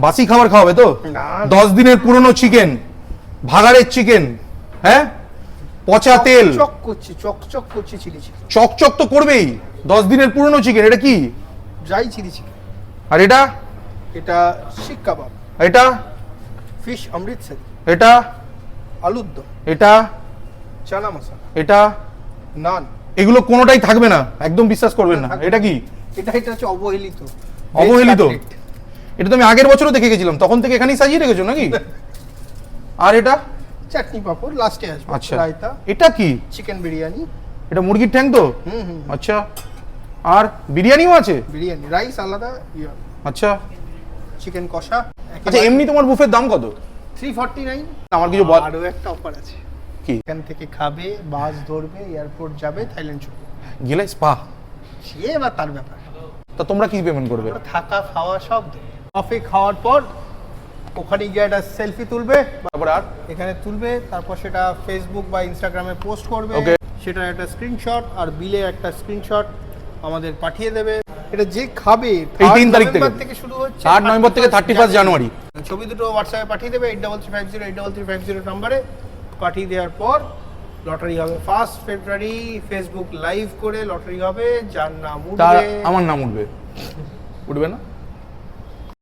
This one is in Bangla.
বাসি খাবার খাওয়াবে তো? 10 দিনের পুরনো চিকেন, ভাগাড়ের চিকেন, হ্যাঁ, পচা তেল, চকচক করছে চিলি চিকেন। চকচক তো করবেই। 10 দিনের পুরনো চিকেন, এটা কি? Dry chilli chicken. আর এটা? এটা শিক কাবাব। এটা? ফিশ অমৃতসর। এটা? আলুর দম। এটা? চানা মশলা। এটা? নান। এগুলো কোনোটাই থাকবে না, একদম বিশ্বাস করবেন না। এটা কি? এটা হচ্ছে অবহেলিত। অবহেলিত? এটা তো আমি আগের বছরও দেখে গেছিলাম, তখন থেকে এখানেই সাজিয়ে রেখেছো নাকি? আর এটা? চাটনি পাপড় লাস্টে আসবে। আচ্ছা, রায়তা। এটা কি? চিকেন বিরিয়ানি। এটা মুরগির ঠ্যাং তো? আচ্ছা, আর বিরিয়ানিও আছে? বিরিয়ানি রাইস আলাদা। আচ্ছা, চিকেন কষা। আচ্ছা, এমনি তোমার বুফের দাম কত? 349। আমার কিছু বল। আরো একটা অফার আছে। কি? এখান থেকে খাবে, বাস ধরবে, এয়ারপোর্ট যাবে, থাইল্যান্ড চলবে। গেলে স্পা? সে এবার তার ব্যাপার। তা তোমরা কি পেমেন্ট করবে? থাকা খাওয়া সব কফি খাওয়ার পর ওখানে গিয়ে একটা সেলফি তুলবে, তারপর আর এখানে তুলবে, তারপর সেটা ফেসবুক বা ইনস্টাগ্রামে পোস্ট করবে। Okay. সেটার একটা স্ক্রিনশট আর বিলের একটা স্ক্রিনশট আমাদের পাঠিয়ে দেবে। এটা যে খাবে এই 3 তারিখ থেকে শুরু হচ্ছে, 8 নভেম্বর থেকে 31 জানুয়ারি। ছবি দুটো হোয়াটসঅ্যাপে পাঠিয়ে দেবে 8335083350 নম্বরে। পাঠিয়ে দেওয়ার পর লটারি হবে 1 ফেব্রুয়ারি। ফেসবুক লাইভ করে লটারি হবে, যার নাম তার উঠবে আমার নাম উঠবে, উঠবে না?